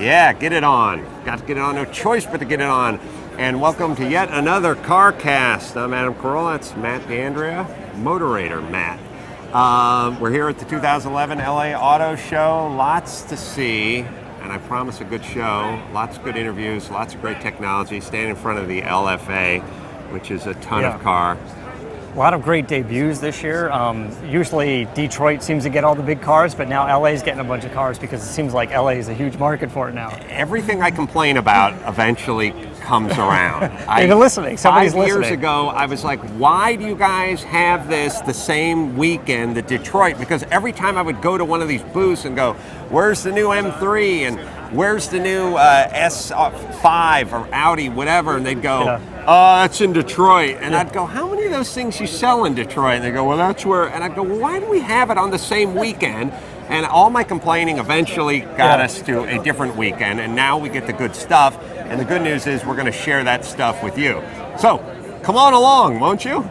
Yeah, get it on. Got to get it on. No choice but to get it on. And welcome to yet another CarCast. I'm Adam Carolla. It's Matt D'Andrea, Motorator Matt. We're here at the 2011 LA Auto Show. Lots to see, and I promise a good show. Lots of good interviews, lots of great technology. Stand in front of the LFA, which is a ton of car. A lot of great debuts this year. Usually Detroit seems to get all the big cars, but now LA's getting a bunch of cars because it seems like LA is a huge market for it now. Everything I complain about eventually comes around. They've been listening. Somebody's listening. 5 years ago, I was like, why do you guys have this the same weekend that Detroit? Because every time I would go to one of these booths and go, where's the new M3 and where's the new S5 or Audi, whatever, and they'd go, that's in Detroit. And I'd go, how many of those things you sell in Detroit? And they go, well, that's where, and I'd go, well, why do we have it on the same weekend? And all my complaining eventually got us to a different weekend, and now we get the good stuff. And the good news is we're going to share that stuff with you. So, come on along, won't you?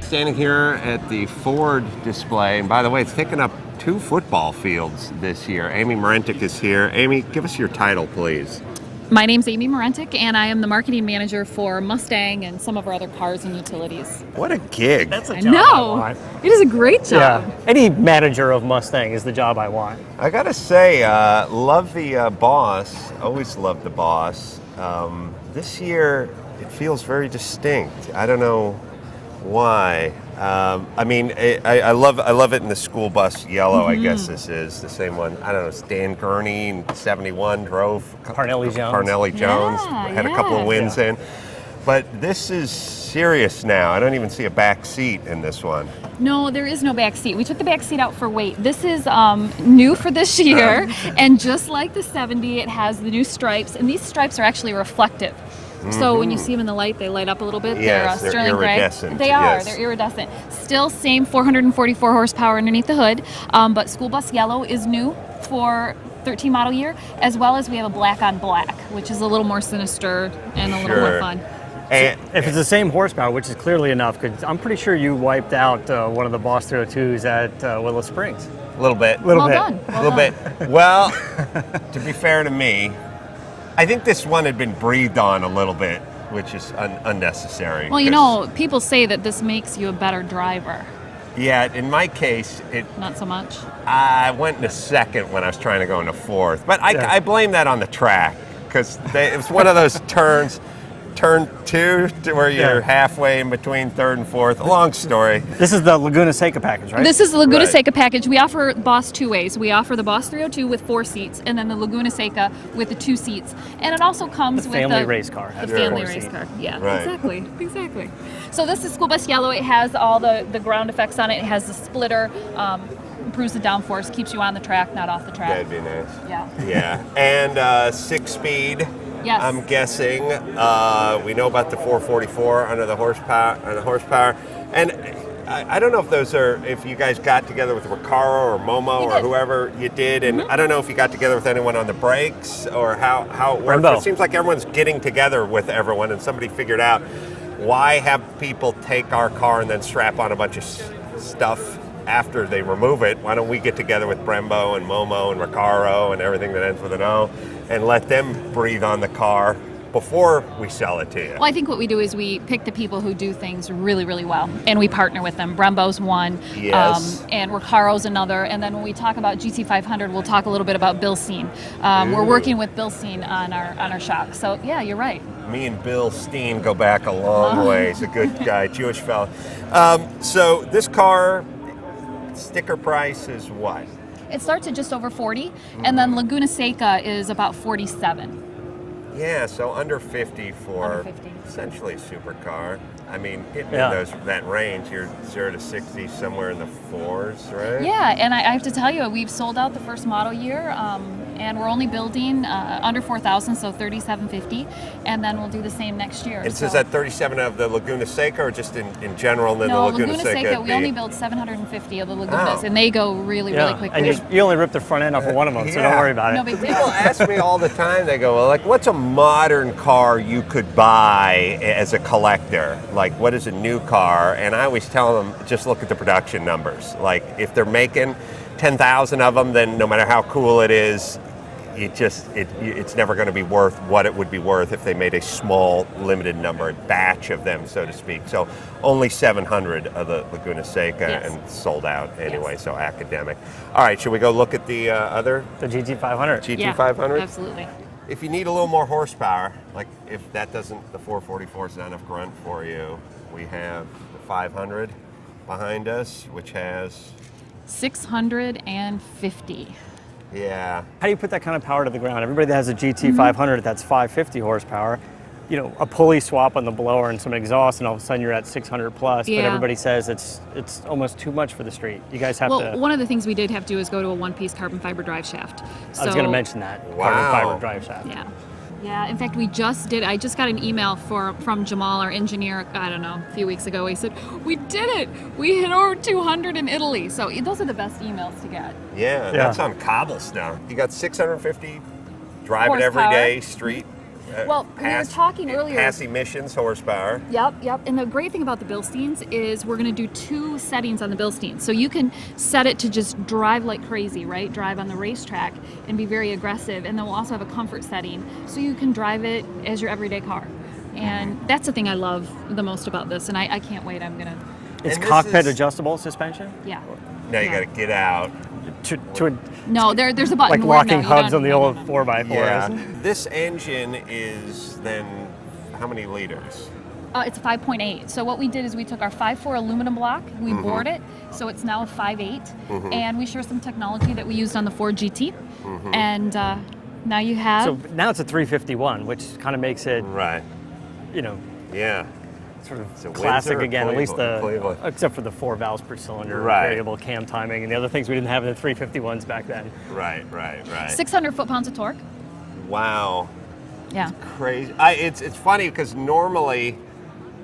Standing here at the Ford display, and by the way, it's taken up 2 football fields this year. Amy Morentic is here. Amy, give us your title, please. My name's Amy Morentic, and I am the marketing manager for Mustang and some of our other cars and utilities. What a gig. That's a I job I want. It is a great job. Yeah. Any manager of Mustang is the job I want. I gotta say, love the boss. Always loved the boss. This year, it feels very distinct. I don't know why. I mean, I love it in the school bus yellow. I guess this is the same one. I don't know. Stan Gurney in '71 drove. Parnelli Jones. Parnelli Jones had a couple of wins in. But this is serious now. I don't even see a back seat in this one. No, there is no back seat. We took the back seat out for weight. This is new for this year, and just like the 70, it has the new stripes, and these stripes are actually reflective. So when you see them in the light, they light up a little bit. Yes, they're they're sterling iridescent. gray. They are. They're iridescent. Still same 444 horsepower underneath the hood, but school bus yellow is new for 13 model year, as well as we have a black on black, which is a little more sinister and a little more fun. And If it's the same horsepower, which is clearly enough, because I'm pretty sure you wiped out one of the Boss 302s at Willow Springs. a little bit. Well done. A little bit. Well, to be fair to me, I think this one had been breathed on a little bit, which is unnecessary. Well, you know, people say that this makes you a better driver. Yeah, in my case, Not so much. I went into second when I was trying to go into fourth. But I blame that on the track, because it was one of those turn 2 to where you're halfway in between third and fourth. Long story. This is the Laguna Seca package, right? This is the Laguna Seca package. We offer Boss 2 ways. We offer the Boss 302 with 4 seats, and then the Laguna Seca with the 2 seats. And it also comes the with family race car. The family race car. Yeah, Right. exactly. So this is school bus yellow. It has all the ground effects on it. It has the splitter, improves the downforce, keeps you on the track, not off the track. That'd be nice. Yeah. Yeah, and 6-speed. Yes. I'm guessing. We know about the 444 under the horsepower, and I don't know if those are, if you guys got together with Recaro or Momo or whoever you did, and I don't know if you got together with anyone on the brakes or how it works. Brembo. It seems like everyone's getting together with everyone, and somebody figured out why have people take our car and then strap on a bunch of stuff after they remove it. Why don't we get together with Brembo and Momo and Recaro and everything that ends with an O and let them breathe on the car before we sell it to you? Well, I think what we do is we pick the people who do things really, really well, and we partner with them. Brembo's one, and Recaro's another, and then when we talk about GT500, we'll talk a little bit about Bilstein. We're working with Bilstein on our shock. So yeah, you're right. Me and Bill Steen go back a long way. He's a good guy, Jewish fella. So this car, sticker price is what? It starts at just over 40, and then Laguna Seca is about 47. Yeah, so under 50 for Under 50. essentially a supercar. I mean, getting in that range, you're 0 to 60 somewhere in the 4s, right? Yeah, and I have to tell you, we've sold out the first model year, and we're only building under 4,000, so 3,750, and then we'll do the same next year. And so is that 37 of the Laguna Seca, or just in general? And then no, the Laguna Seca, we only build 750 of the Lagunas, and they go really quickly. And you only ripped the front end off of one of them, so don't worry about it. No big deal. People ask me all the time, they go, well, like, what's a modern car you could buy as a collector? Like, what is a new car? And I always tell them, just look at the production numbers. Like, if they're making 10,000 of them, then no matter how cool it is, it's never going to be worth what it would be worth if they made a small, limited number, batch of them, so to speak. So only 700 of the Laguna Seca, and sold out anyway, so academic. All right, should we go look at the other? The GT500. GT500? Absolutely. If you need a little more horsepower, like if that doesn't, the 444 is not enough grunt for you, we have the 500 behind us, which has 650. Yeah. How do you put that kind of power to the ground? Everybody that has a GT500 that's 550 horsepower, a pulley swap on the blower and some exhaust, and all of a sudden you're at 600 plus. But everybody says it's almost too much for the street. You guys have to. Well, one of the things we did have to do is go to a one-piece carbon fiber drive shaft. I was going to mention that. Wow. Carbon fiber drive shaft. Yeah. Yeah, in fact, I just got an email from Jamal, our engineer, I don't know, a few weeks ago. He said, we did it! We hit over 200 in Italy. So those are the best emails to get. Yeah, that's on cobblestone. You got 650, drive it every day, street. Well, we were talking earlier. Pass emissions, horsepower. Yep. And the great thing about the Bilsteins is we're going to do 2 settings on the Bilstein. So you can set it to just drive like crazy, right? Drive on the racetrack and be very aggressive. And then we'll also have a comfort setting so you can drive it as your everyday car. And that's the thing I love the most about this. And I can't wait. I'm going to. It's cockpit adjustable suspension? Yeah. Now you got to get out. No, there's a button. Like locking hubs on the old 4x4s. Yeah. This engine is then how many liters? It's a 5.8. So what we did is we took our 5.4 aluminum block, we bored it, so it's now a 5.8, and we share some technology that we used on the Ford GT, and now you have. So now it's a 351, which kind of makes it, Yeah. sort of classic again, at least Cleveland. except for the 4 valves per cylinder, Right. variable cam timing, and the other things we didn't have in the 351s back then. Right. 600 foot-pounds of torque. Wow. Yeah. Crazy. It's funny because normally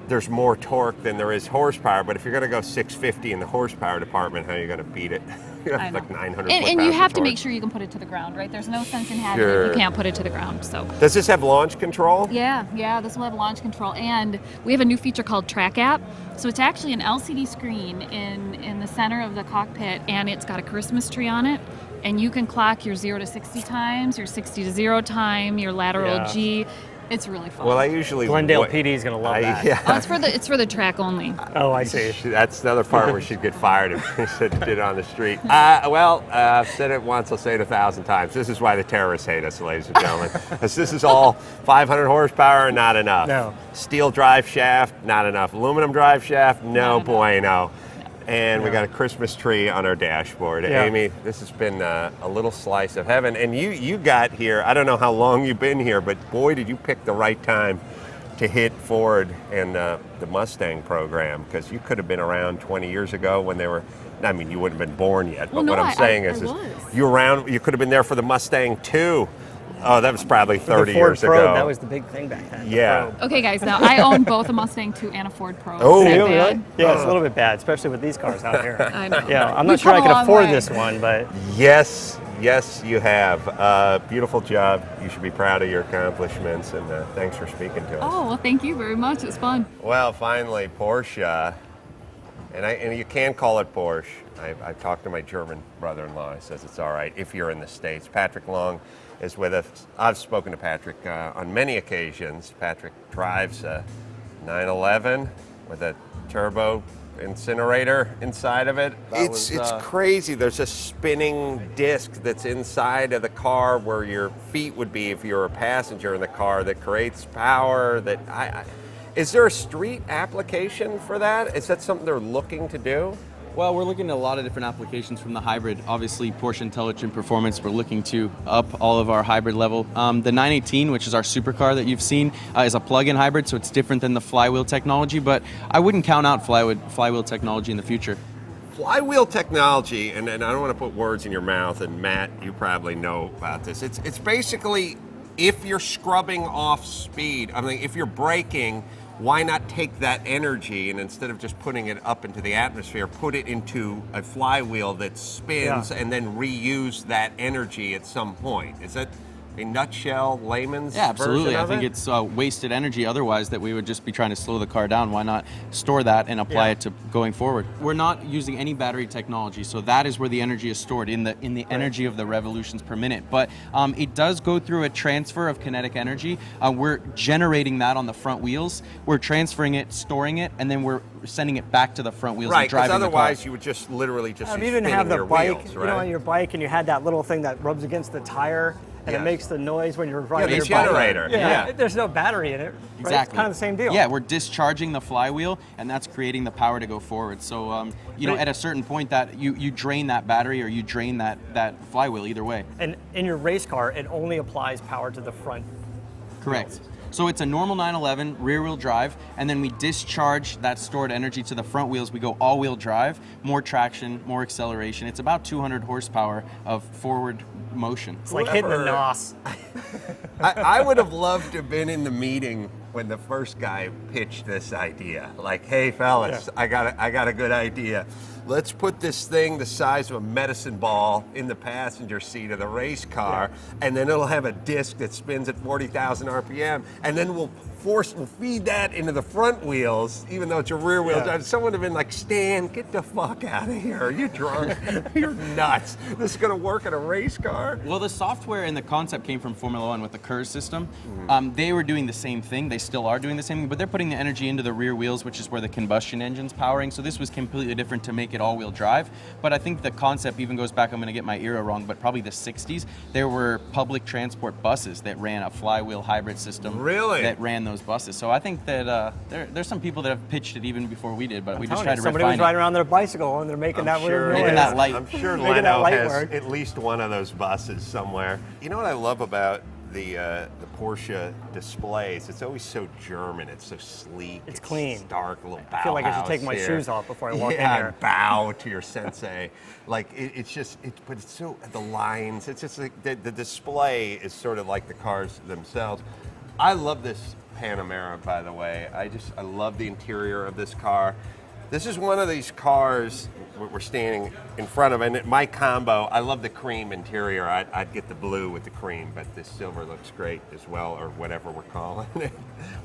there's more torque than there is horsepower, but if you're going to go 650 in the horsepower department, how are you going to beat it? You have like 900 and you have to make sure you can put it to the ground, right? There's no sense in having it if you can't put it to the ground. So does this have launch control? Yeah, this will have launch control, and we have a new feature called Track App. So it's actually an LCD screen in the center of the cockpit, and it's got a Christmas tree on it, and you can clock your 0 to 60 times, your 60 to 0 time, your lateral G. It's really fun. Well, I usually Glendale PD is going to love that. Yeah. Oh, it's for the track only. Oh, I see. That's the other part where she'd get fired if she said did it on the street. I've said it once, I'll say it 1,000 times. This is why the terrorists hate us, ladies and gentlemen. Because this is all 500 horsepower, not enough. No. Steel drive shaft, not enough. Aluminum drive shaft, no bueno. And we got a Christmas tree on our dashboard. Yeah. Amy, this has been a little slice of heaven. And you got here, I don't know how long you've been here, but boy, did you pick the right time to hit Ford and the Mustang program, because you could have been around 20 years ago when they were, I mean, you wouldn't have been born yet, but what I'm saying is you could have been there for the Mustang too. Oh, that was probably 30 years ago. That was the big thing back then. Yeah. Okay, guys, now I own both a Mustang 2 and a Ford Probe. Oh, Is that really? bad? Yeah, it's a little bit bad, especially with these cars out here. I know. Yeah, I'm We've not sure I come a could long afford way. this one, but Yes, you have. Beautiful job. You should be proud of your accomplishments, and thanks for speaking to us. Oh, well, thank you very much. It was fun. Well, finally, Porsche, and you can call it Porsche. I talked to my German brother-in-law. He says it's all right if you're in the States. Patrick Long is with us. I've spoken to Patrick on many occasions. Patrick drives a 911 with a turbo incinerator inside of it. It's crazy. There's a spinning disc that's inside of the car where your feet would be if you're a passenger in the car that creates power. Is there a street application for that? Is that something they're looking to do? Well, we're looking at a lot of different applications from the hybrid. Obviously, Porsche Intelligent Performance, we're looking to up all of our hybrid level. The 918, which is our supercar that you've seen, is a plug-in hybrid, so it's different than the flywheel technology, but I wouldn't count out flywheel technology in the future. Flywheel technology, and I don't want to put words in your mouth, and Matt, you probably know about this. It's basically, if you're scrubbing off speed, I mean, if you're braking, why not take that energy and instead of just putting it up into the atmosphere, put it into a flywheel that spins and then reuse that energy at some point? Is that a nutshell, layman's absolutely. version of I think it? it's wasted energy otherwise that we would just be trying to slow the car down. Why not store that and apply it to going forward? We're not using any battery technology, so that is where the energy is stored in the energy of the revolutions per minute. But it does go through a transfer of kinetic energy. We're generating that on the front wheels. We're transferring it, storing it, and then we're sending it back to the front wheels and driving the car. Otherwise you would just literally just You be even spinning have the your bike, wheels, you right? know, on your bike, and you had that little thing that rubs against the tire, and it makes the noise when you're riding the your bike. generator. Yeah. There's no battery in it. Right? Exactly. It's kind of the same deal. Yeah, we're discharging the flywheel, and that's creating the power to go forward. So, you know, at a certain point, that you drain that battery or you drain that flywheel, either way. And in your race car, it only applies power to the front. Correct. So it's a normal 911 rear-wheel drive, and then we discharge that stored energy to the front wheels. We go all-wheel drive, more traction, more acceleration. It's about 200 horsepower of forward motion. It's like hitting the NOS. I would have loved to have been in the meeting when the first guy pitched this idea. Like, hey fellas, I got a good idea. Let's put this thing the size of a medicine ball in the passenger seat of the race car, and then it'll have a disc that spins at 40,000 RPM, and then we'll feed that into the front wheels, even though it's a rear wheel drive. Someone would have been like, Stan, get the fuck out of here. Are you drunk? You're nuts. This is gonna work in a race car? Well, the software and the concept came from Formula One with the KERS system. They were doing the same thing. They still are doing the same thing, but they're putting the energy into the rear wheels, which is where the combustion engine's powering. So this was completely different to make it all-wheel drive. But I think the concept even goes back, I'm gonna get my era wrong, but probably the 60s. There were public transport buses that ran a flywheel hybrid system. Really? That ran those buses. So I think that there's some people that have pitched it even before we did, but we just tried to Somebody refine was riding around their bicycle and they're making that weird noise. Making that light. I'm sure Making that Leno light has work. at least one of those buses somewhere. You know what I love about the Porsche displays? It's always so German. It's so sleek. It's clean. Stark, a little Bauhaus I feel like I should take my here. shoes off before I walk in Yeah, here. and bow to your sensei. Like but it's so, the lines, it's just like the display is sort of like the cars themselves. I love this Panamera, by the way. I love the interior of this car. This is one of these cars we're standing in front of, and my combo, I love the cream interior. I'd get the blue with the cream, but this silver looks great as well, or whatever we're calling it.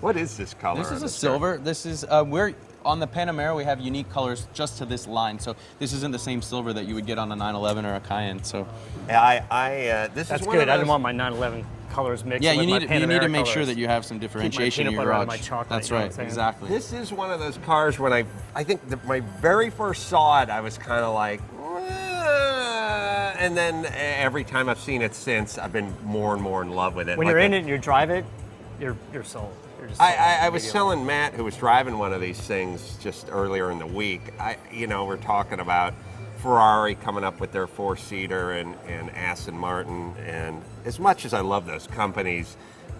What is this color? This is on a this silver. This is we're on the Panamera. We have unique colors just to this line. So this isn't the same silver that you would get on a 911 or a Cayenne. So this That's is one good. of I those, didn't want my 911 colors mixed Yeah, with you my need to make Panamera sure that colors. you have some differentiation in peanut your butter out of garage. my chocolate, That's you know what right, I'm saying? exactly. This is one of those cars when I think that my very first saw it, I was kind of like, and then every time I've seen it since, I've been more and more in love with it. When you're in it and you drive it, you're sold. You're just sold I was immediately. telling Matt, who was driving one of these things just earlier in the week, we're talking about Ferrari coming up with their four-seater and Aston Martin, and as much as I love those companies,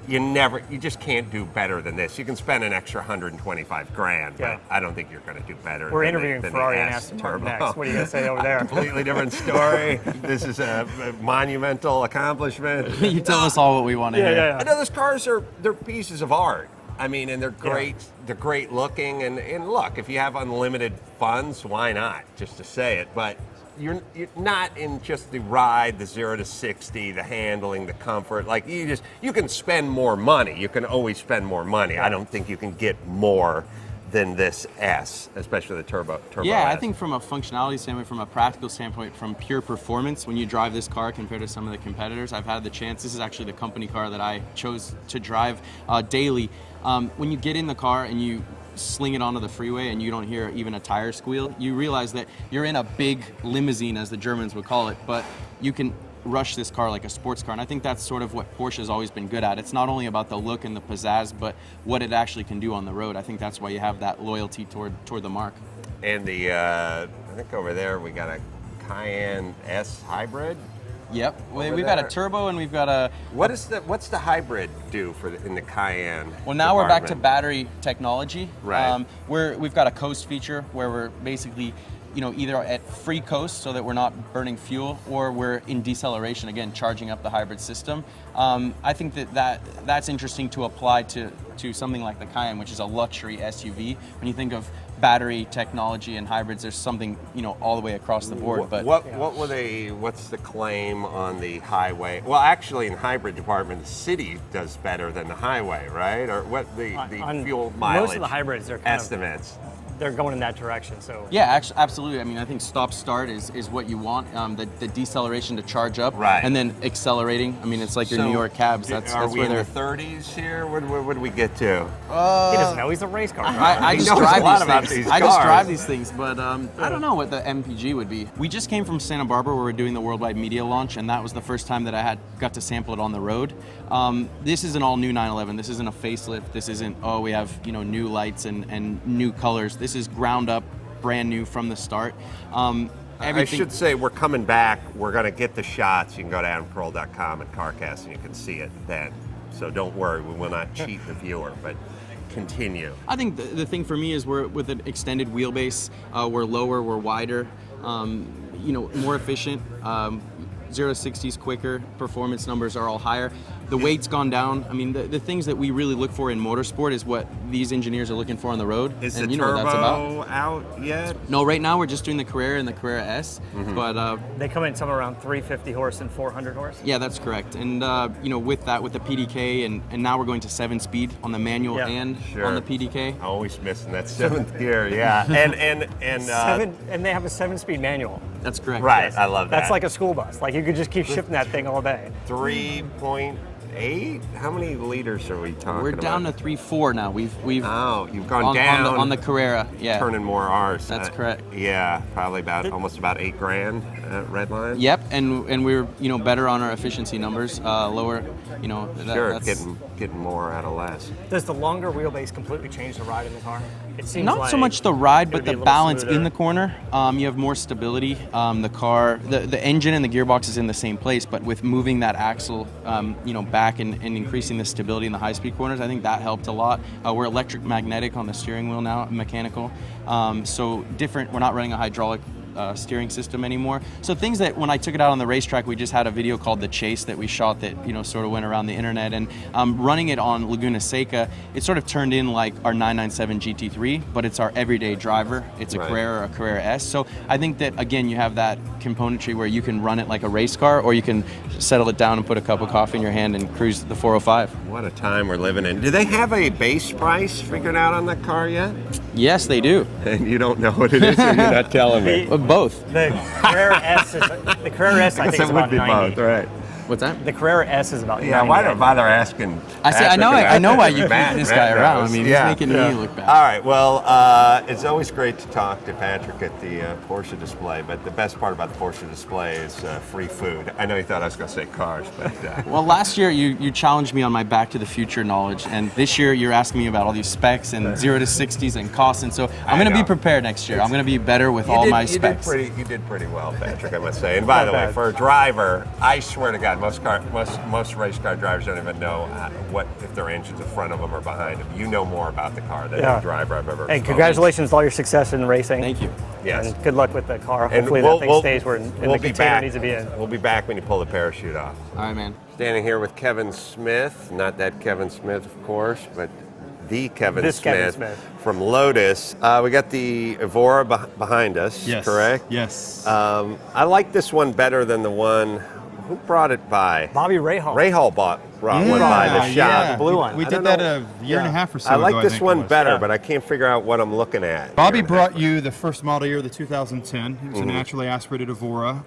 you just can't do better than this. You can spend an extra 125 grand, Yeah. but I don't think you're going to do better. We're than interviewing the Ferrari and S Aston Martin Turbo. next. What are you going to say over there? Completely different story. This is a monumental accomplishment. You tell us all what we want to hear. Yeah. I know those cars they're pieces of art. I mean, and they're great. They're great looking. And look, if you have unlimited funds, why not? Just to say it. But you're not in just the ride, the 0 to 60, the handling, the comfort. Like you can spend more money. You can always spend more money. I don't think you can get more than this S, especially the turbo Yeah, S. I think from a functionality standpoint, from a practical standpoint, from pure performance, when you drive this car compared to some of the competitors, I've had the chance, this is actually the company car that I chose to drive daily. When you get in the car and you sling it onto the freeway and you don't hear even a tire squeal, you realize that you're in a big limousine, as the Germans would call it, but you can rush this car like a sports car, and I think that's sort of what Porsche has always been good at. It's not only about the look and the pizzazz, but what it actually can do on the road. I think that's why you have that loyalty toward the mark. And I think over there we got a Cayenne S hybrid. Yep, Over we've got a there. turbo and we've got a. What's the hybrid do in the Cayenne? Well, now we're back to department? battery technology. Right. We've got a coast feature where we're basically either at free coast so that we're not burning fuel, or we're in deceleration, again, charging up the hybrid system. I think that's interesting to apply to something like the Cayenne, which is a luxury SUV. When you think of battery technology and hybrids, there's something all the way across the board. But what's the claim on the highway? Well, actually, in hybrid department, the city does better than the highway, right? Or what the fuel mileage? Most of the hybrids are estimates. They're going in that direction. So yeah, absolutely. I mean, I think stop-start is what you want. The deceleration to charge up, right, and then accelerating. I mean, it's like your New York cabs. That's we where in the 30s here? What do we get to? He doesn't know. He's a race car driver. I just drive these things. I just drive these things, but I don't know what the MPG would be. We just came from Santa Barbara, where we're doing the worldwide media launch, and that was the first time that I got to sample it on the road. This is an all-new 911. This isn't a facelift. This isn't we have new lights and new colors. This is ground up, brand new from the start. I should say we're coming back. We're going to get the shots. You can go to adamcarolla.com and CarCast, and you can see it then. So don't worry, we will not cheat the viewer, but continue. I think the thing for me is we're with an extended wheelbase. We're lower, we're wider, more efficient. 0 to 60s quicker, performance numbers are all higher. The weight's gone down. I mean, the things that we really look for in motorsport is what these engineers are looking for on the road. Is and the you know turbo what that's about. out yet? No, right now we're just doing the Carrera and the Carrera S. Mm-hmm. But they come in somewhere around 350 horse and 400 horse. Yeah, that's correct. And with that, with the PDK, and now we're going to 7-speed on the manual and on the PDK. Always missing that 7th gear. Yeah, and they have a 7-speed manual. That's correct. Right, yes. I love that. That's like a school bus. Like you could just keep shifting that thing all day. 3.8. How many liters are we talking? We're down to 3.4 now. We've you've gone down on the Carrera. Yeah, turning more R's. That's correct. Yeah, probably almost about $8,000 at Redline. Yep, and we're better on our efficiency numbers, lower. Sure, getting more out of less. Does the longer wheelbase completely change the ride in the car? It seems not like so much the ride, but be the a little balance smoother. in the corner. You have more stability. The car, the engine and the gearbox is in the same place, but with moving that axle, back and increasing the stability in the high-speed corners, I think that helped a lot. We're electric magnetic on the steering wheel now, mechanical. So different. We're not running a hydraulic steering system anymore. So things that when I took it out on the racetrack, we just had a video called The Chase that we shot that sort of went around the internet, and running it on Laguna Seca, it sort of turned in like our 997 GT3, but it's our everyday driver. It's a Carrera or a Carrera S. So I think that again you have that componentry where you can run it like a race car, or you can settle it down and put a cup of coffee in your hand and cruise the 405. What a time we're living in. Do they have a base price figured out on that car yet? Yes, they do. And you don't know what it is, or you're not telling me. Both. The Carrera S I think is about 90. Both, right? What's that? The Carrera S is about 90. Yeah, why don't bother asking? I know why you keep Matt this guy around. knows. I mean, he's making me look bad. All right, well, it's always great to talk to Patrick at the Porsche display, but the best part about the Porsche display is free food. I know you thought I was going to say cars, but... Well, last year you challenged me on my Back to the Future knowledge, and this year you're asking me about all these specs and 0 to 60s and costs, and so I'm going to be prepared next year. I'm going to be better with all my specs. You did pretty well, Patrick, I must say. And by the way, for a driver, I swear to God, most race car drivers don't even know if their engine's in front of them or behind them. You know more about the car than any driver I've ever. Hey, congratulations on all your success in racing. Thank you. Yes. And good luck with the car. And Hopefully that thing stays where in the container it needs to be in. We'll be back when you pull the parachute off. All right, man. Standing here with Kevin Smith, not that Kevin Smith, of course, but the Kevin Smith from Lotus. We got the Evora behind us, correct? Yes. I like this one better than the one. Who brought it by? Bobby Rahal. Rahal brought one by the shop. Yeah. The blue one. We did that a year and a half or so I ago, like this think one it was. better, but I can't figure out what I'm looking at. Bobby brought you the first model year, the 2010. It was a naturally aspirated Evora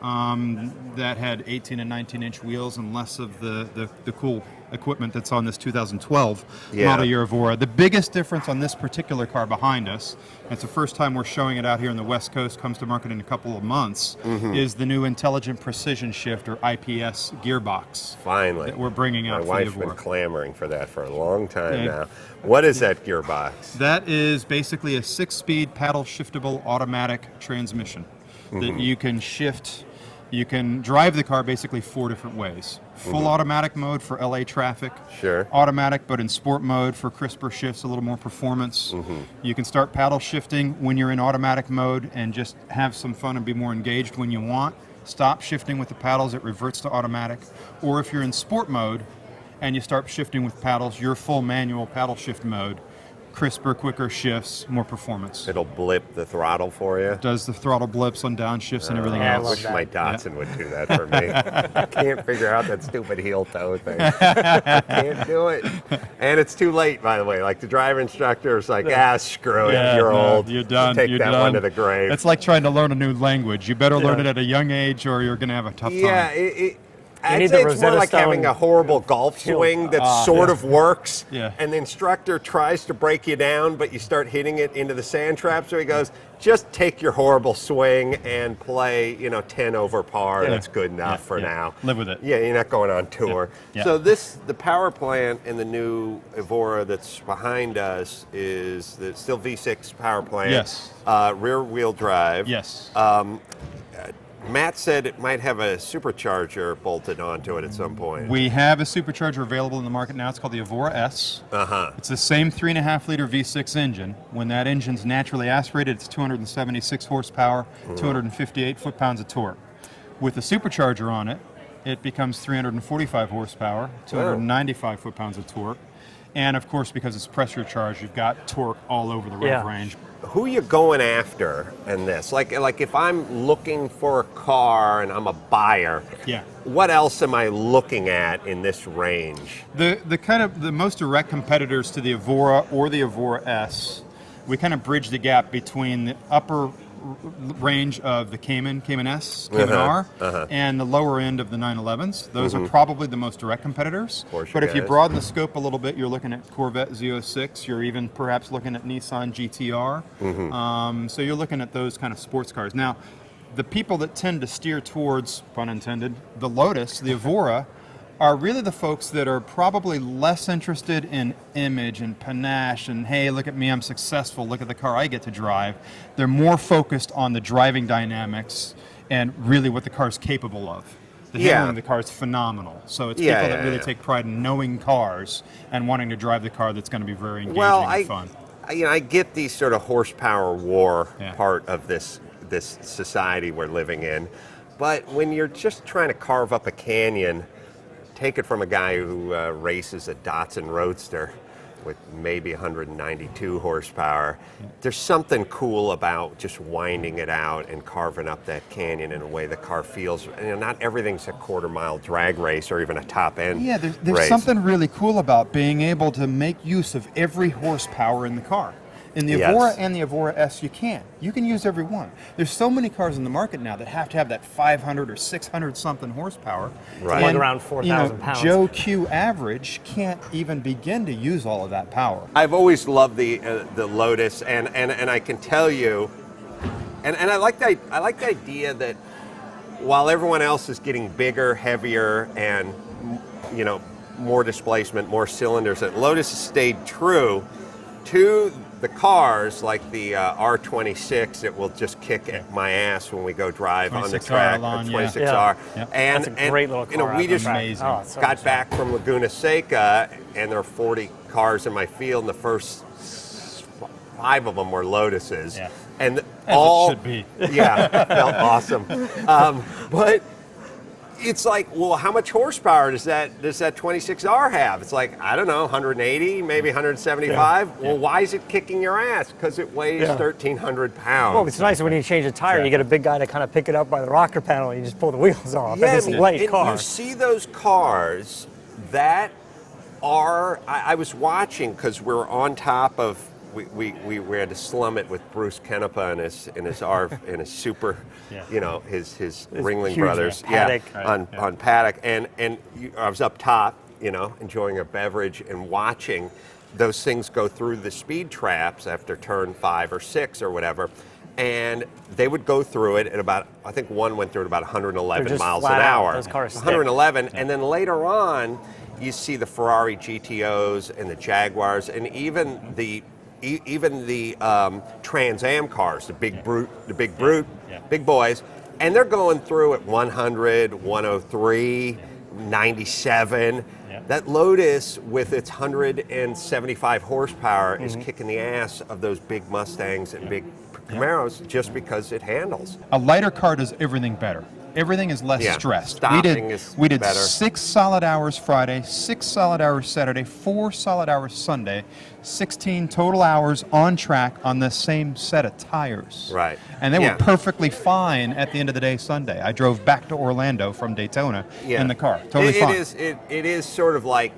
that had 18 and 19-inch wheels and less of the cool equipment that's on this 2012 model year Evora. The biggest difference on this particular car behind us, and it's the first time we're showing it out here on the West Coast, comes to market in a couple of months, is the new Intelligent Precision Shift, or IPS gearbox. Finally. That we're bringing out My for the wife's been Evora. clamoring for that for a long time now. What is that gearbox? That is basically a 6-speed paddle shiftable automatic transmission that you can shift You can drive the car basically 4 different ways. Full automatic mode for LA traffic. Sure. Automatic, but in sport mode for crisper shifts, a little more performance. You can start paddle shifting when you're in automatic mode and just have some fun and be more engaged when you want. Stop shifting with the paddles, it reverts to automatic. Or if you're in sport mode and you start shifting with paddles, your full manual paddle shift mode. Crisper, quicker shifts, more performance. It'll blip the throttle for you. Does the throttle blips on downshifts and everything I else. I love wish that. my Datsun would do that for me. I can't figure out that stupid heel toe thing. I can't do it. And it's too late, by the way. Like the driver instructor is like, screw it. Yeah, You're no, old. You're done. Take you're that done. one to the grave. It's like trying to learn a new language. You better learn Yeah. it at a young age or you're going to have a tough Yeah, time. I'd need say the it's more Rosetta like having Stone a horrible golf swing that sort of works, Yeah. and the instructor tries to break you down, but you start hitting it into the sand trap, so he goes, just take your horrible swing and play, 10 over par. Yeah. That's good enough for now. Live with it. Yeah, you're not going on tour. Yeah. So the power plant in the new Evora that's behind us is the still V6 power plant. Yes. Rear wheel drive. Yes. Matt said it might have a supercharger bolted onto it at some point. We have a supercharger available in the market now. It's called the Evora S. It's the same 3.5 liter V6 engine. When that engine's naturally aspirated, it's 276 horsepower, 258 foot-pounds of torque. With the supercharger on it, it becomes 345 horsepower, 295 foot-pounds of torque. And of course, because it's pressure charged, you've got torque all over the rev Yeah. range. Who are you going after in this? Like if I'm looking for a car and I'm a buyer, Yeah. what else am I looking at in this range? The most direct competitors to the Evora or the Evora S, we kind of bridge the gap between the upper range of the Cayman S, Cayman R, and the lower end of the 911s. Those are probably the most direct competitors. Porsche But if you guys. broaden the scope a little bit, you're looking at Corvette Z06, you're even perhaps looking at Nissan GTR. So you're looking at those kind of sports cars. Now, the people that tend to steer towards, pun intended, the Lotus, the Evora, are really the folks that are probably less interested in image and panache and, hey, look at me, I'm successful, look at the car I get to drive. They're more focused on the driving dynamics and really what the car's capable of. The handling of the car is phenomenal. So it's people that really take pride in knowing cars and wanting to drive the car that's going to be very engaging and fun. I get the sort of horsepower war Yeah. part of this society we're living in, but when you're just trying to carve up a canyon, take it from a guy who races a Datsun Roadster with maybe 192 horsepower. There's something cool about just winding it out and carving up that canyon in a way the car feels. Not everything's a quarter-mile drag race or even a top-end Yeah, there's race. something really cool about being able to make use of every horsepower in the car. In the Yes. Evora and the Evora S, you can. You can use every one. There's so many cars in the market now that have to have that 500 or 600 something horsepower. Right. Like around 4,000 pounds. Joe Q average can't even begin to use all of that power. I've always loved the Lotus, and I can tell you, and I like the idea that while everyone else is getting bigger, heavier, and more displacement, more cylinders, that Lotus has stayed true to the cars like the R26 that will just kick my ass when we go drive on the 26R track. Alon, The yeah. 26R. Yeah. And, That's a great little car. we out the just track. amazing. Oh, it's so got much fun. back from Laguna Seca, and there are 40 cars in my field, and the first 5 of them were Lotuses. Yeah. And As all it should be. Yeah, felt awesome. But it's like, well, how much horsepower does that 26R have? It's like, I don't know, 180, maybe 175. Yeah. Well, why is it kicking your ass? Because it weighs Yeah. 1,300 pounds. Well, it's nice when you change a tire, you get a big guy to kind of pick it up by the rocker panel and you just pull the wheels off. Yeah, and it's a light and car. you see those cars that are. I was watching because we're on top of. We had to slum it with Bruce Kenepa in his super, his Ringling huge Brothers, Paddock. on Paddock, and I was up top, enjoying a beverage and watching those things go through the speed traps after turn 5 or 6 or whatever. And they would go through it at about, I think one went through at about 111 They're just miles an flat out. hour. Those cars stick. 111, and then later on, you see the Ferrari GTOs and the Jaguars, and even the Trans Am cars, the big brute, big boys, And they're going through at 100, 103, 97. Yep. That Lotus with its 175 horsepower is kicking the ass of those big Mustangs and big Camaros just because it handles. A lighter car does everything better. Everything is less stressed. Stopping is we did better. 6 solid hours Friday, 6 solid hours Saturday, 4 solid hours Sunday, 16 total hours on track on the same set of tires. Right. And they were perfectly fine at the end of the day Sunday. I drove back to Orlando from Daytona in the car. Totally fine. It is sort of like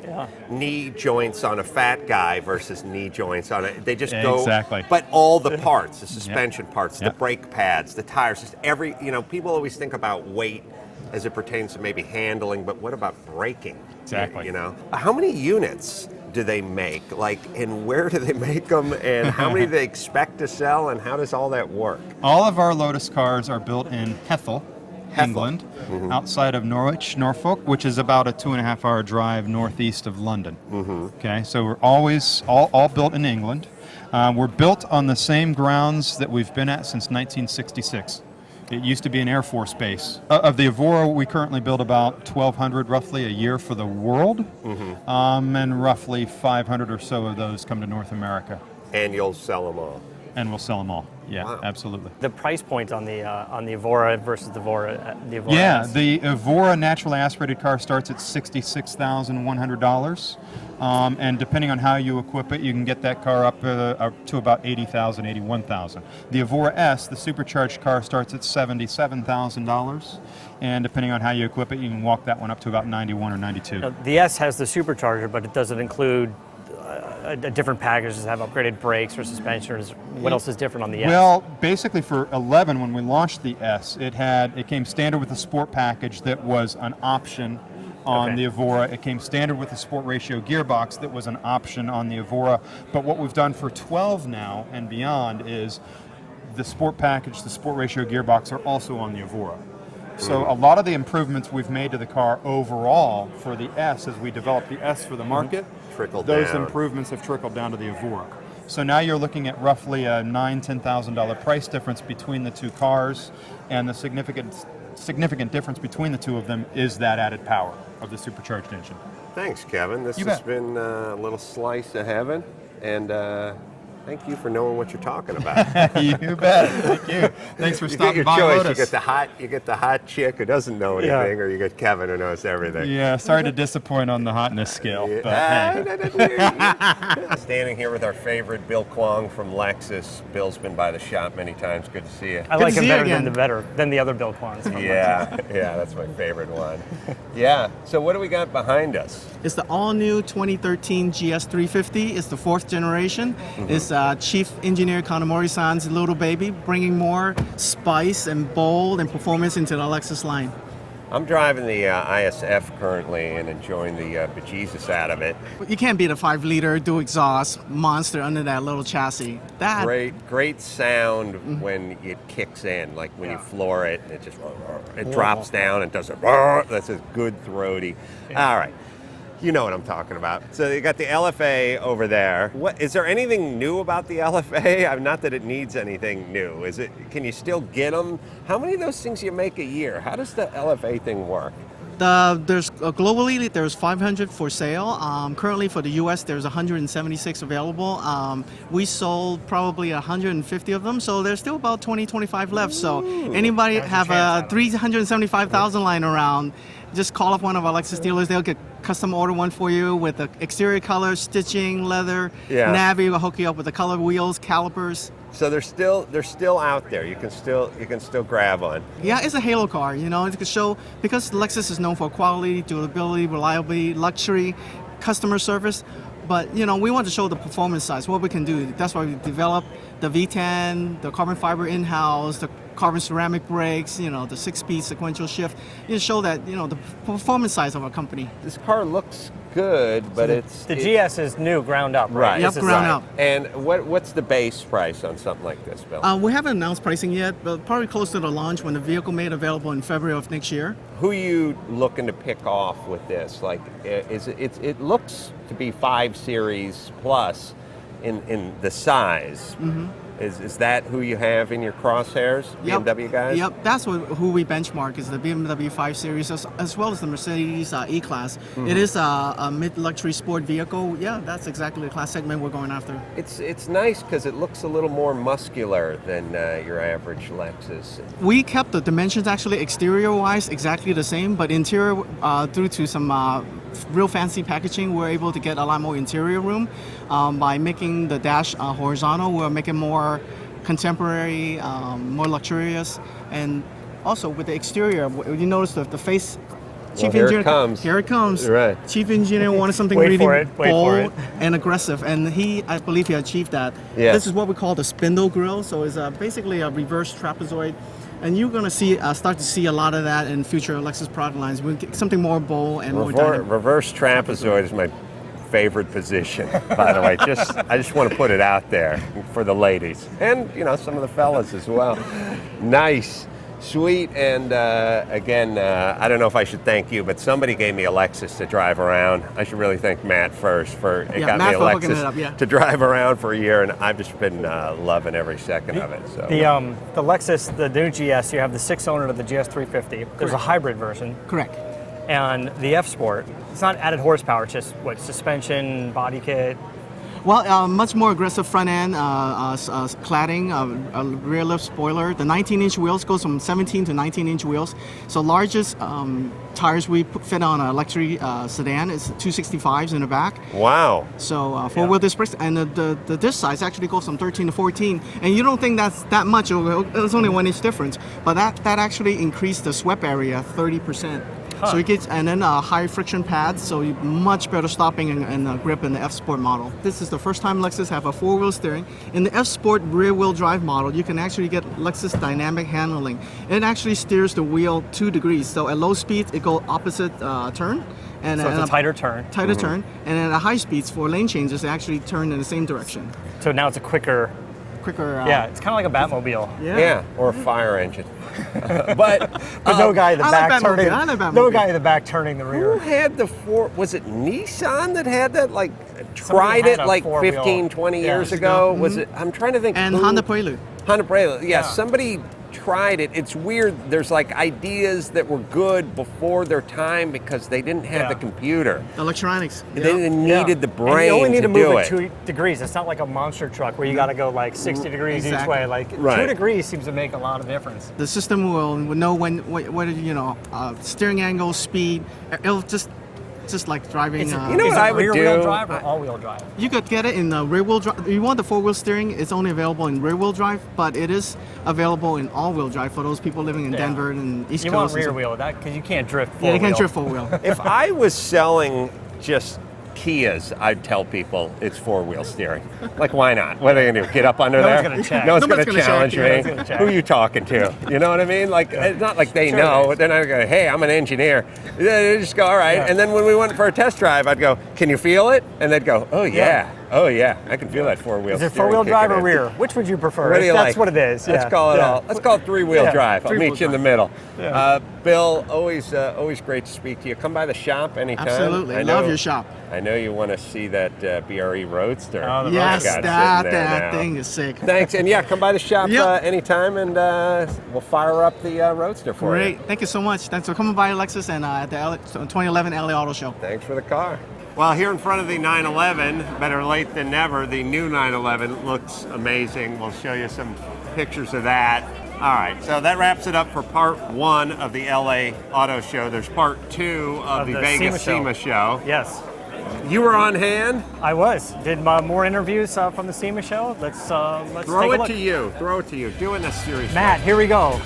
knee joints on a fat guy versus knee joints on it. They just go. Exactly. But all the parts, the suspension parts, the brake pads, the tires, just every, people always think about weight as it pertains to maybe handling, but what about braking? Exactly. How many units do they make? And where do they make them? And how many do they expect to sell? And how does all that work? All of our Lotus cars are built in Hethel, England, outside of Norwich, Norfolk, which is about a 2.5-hour drive northeast of London. Okay, so we're always all built in England. We're built on the same grounds that we've been at since 1966. It used to be an Air Force base. Of the Evora, we currently build about 1,200 roughly a year for the world, and roughly 500 or so of those come to North America. And you'll sell them all. And we'll sell them all. Yeah, Wow. absolutely. The price point on the Evora versus the Evora. Yeah, S. the Evora naturally aspirated car starts at $66,100. And depending on how you equip it, you can get that car up to about $80,000, $81,000. The Evora S, the supercharged car, starts at $77,000. And depending on how you equip it, you can walk that one up to about $91,000 or $92,000. Now, the S has the supercharger, but it doesn't include a different package. Does it have upgraded brakes or suspension? What else is different on the S? Well, basically for 11, when we launched the S, it came standard with a sport package that was an option on the Evora. It came standard with a sport ratio gearbox that was an option on the Evora. But what we've done for 12 now and beyond is the sport package, the sport ratio gearbox are also on the Evora. So a lot of the improvements we've made to the car overall for the S, as we developed the S for the market, those improvements have trickled down to the Evora. So now you're looking at roughly a $9,000, $10,000 price difference between the two cars, and the significant difference between the two of them is that added power of the supercharged engine. Thanks, Kevin. This has been a little slice of heaven, and thank you for knowing what you're talking about. You bet. Thank you. Thanks for stopping by, Lotus. You get the hot chick who doesn't know anything, or you get Kevin who knows everything. Yeah, sorry to disappoint on the hotness scale. But hey. Standing here with our favorite Bill Kwong from Lexus. Bill's been by the shop many times. Good to see you. I like him better than the other Bill Kwongs. Yeah, that's my favorite one. Yeah. So what do we got behind us? It's the all-new 2013 GS350. It's the 4th generation. It's Chief Engineer Kanamori-san's little baby, bringing more spice and bold and performance into the Lexus line. I'm driving the ISF currently and enjoying the bejesus out of it. You can't beat a 5-liter dual exhaust monster under that little chassis. Great sound when it kicks in, like when you floor it, it drops down and does it. That's a good throaty. All right. You know what I'm talking about. So you got the LFA over there. Is there anything new about the LFA? Not that it needs anything new. Can you still get them? How many of those things you make a year? How does the LFA thing work? There's globally there's 500 for sale. Currently for the U.S. there's 176 available. We sold probably 150 of them, so there's still about 20-25 left. So anybody have a 375,000 lying around, just call up one of our Lexus dealers. They'll get custom order one for you with the exterior color, stitching, leather, Navi. We'll hook you up with the color wheels, calipers. So they're still out there. You can still grab one. Yeah, it's a halo car. It can show, because Lexus is known for quality, durability, reliability, luxury, customer service. But we want to show the performance side, what we can do. That's why we developed the V10, the carbon fiber in-house, the carbon ceramic brakes, the 6-speed sequential shift. Show that the performance side of our company. This car looks good, but the GS is new, ground up, right? Yep, ground up. And what's the base price on something like this, Bill? We haven't announced pricing yet, but probably close to the launch when the vehicle made available in February of next year. Who are you looking to pick off with this? Like, it looks to be 5 Series plus in the size. Is that who you have in your crosshairs, BMW guys? Yep, that's who we benchmark is the BMW 5 Series as well as the Mercedes E-Class. It is a mid-luxury sport vehicle. Yeah, that's exactly the class segment we're going after. It's nice because it looks a little more muscular than your average Lexus. We kept the dimensions actually exterior-wise exactly the same, but interior, due to some real fancy packaging, we're able to get a lot more interior room. By making the dash horizontal, we're making more contemporary, more luxurious, and also with the exterior, you notice the face. Well, here it comes. Here it comes. Right. Chief engineer wanted something Wait really for it. bold and aggressive, and I believe he achieved that. Yeah. This is what we call the spindle grille, so it's basically a reverse trapezoid. And you're going to start to see a lot of that in future Lexus product lines. We'll get something more bold and more dynamic. Reverse trapezoid is my favorite position, by the way. I just want to put it out there for the ladies and some of the fellas as well. Nice, sweet, and again, I don't know if I should thank you, but somebody gave me a Lexus to drive around. I should really thank Matt first got me a Lexus to drive around for a year, and I've just been loving every second of it. So the Lexus, the new GS, you have the 6-cylinder of the GS 350. There's a hybrid version. Correct. And the F Sport, it's not added horsepower, it's just suspension, body kit. Well, much more aggressive front end cladding, a rear lift spoiler. The 19-inch wheels goes from 17 to 19-inch wheels. So largest tires we fit on a luxury sedan is 265s in the back. Wow. So four-wheel disc brakes, and the disc size actually goes from 13 to 14. And you don't think that's that much? It's only 1 inch difference, but that actually increased the swept area 30%. So it gets, and then high friction pads, so much better stopping and grip in the F Sport model. This is the first time Lexus have a 4-wheel steering. In the F Sport rear-wheel drive model, you can actually get Lexus dynamic handling. It actually steers the wheel 2 degrees, so at low speeds it goes opposite turn. And so it's a tighter turn. Tighter turn, and at high speeds for lane changes, it actually turn in the same direction. So now it's a quicker. Yeah, it's kind of like a Batmobile. Yeah, or a fire engine. But no guy in the back turning. No guy in the back turning the rear. Who had the was it Nissan that had that? Like tried it like 15, 20 years ago. Was it? I'm trying to think. And Honda Prelude. Honda Prelude. Yeah, somebody tried it. It's weird. There's like ideas that were good before their time because they didn't have the computer. Electronics. They needed the brain. And you only need to move it. 2 degrees. It's not like a monster truck where you got to go like 60 degrees each way. Like 2 degrees seems to make a lot of difference. The system will know when steering angle, speed. It'll just like driving. You know what I would do? Rear-wheel drive or all-wheel drive? You could get it in the rear-wheel drive. If you want the 4-wheel steering, it's only available in rear-wheel drive, but it is available in all-wheel drive for those people living in Denver and East Coast. You want rear-wheel, because you can't drift 4-wheel. Yeah, you can't drift 4-wheel. If I was selling just Kias, I'd tell people it's 4-wheel steering. Like, why not? What are they going to do? Get up under there? No one's going to check. No one's going to challenge me. Who are you talking to? You know what I mean? Like, it's not like they know. They're not going to go, hey, I'm an engineer. They just go, all right. And then when we went for a test drive, I'd go, can you feel it? And they'd go, oh, yeah. Oh, yeah. I can feel that 4-wheel steering. Is it 4-wheel drive or rear? Which would you prefer? What do you That's like? what it is. Let's call it all. Let's call it 3-wheel drive. I'll meet you in the middle. Bill, always great to speak to you. Come by the shop anytime. Absolutely. Love your shop. I know you want to see that BRE Roadster. Yes, that thing is sick. Thanks, and come by the shop anytime, and we'll fire up the Roadster for you. Great, thank you so much. Thanks for coming by Lexus and at the 2011 LA Auto Show. Thanks for the car. Well, here in front of the 911, better late than never, the new 911 looks amazing. We'll show you some pictures of that. All right, so that wraps it up for part 1 of the LA Auto Show. There's part 2 of the Vegas SEMA show. Yes. You were on hand. I was. Did more interviews from the SEMA show. Let's throw take a it look. to you. Throw it to you. Doing this series. Matt, here we go.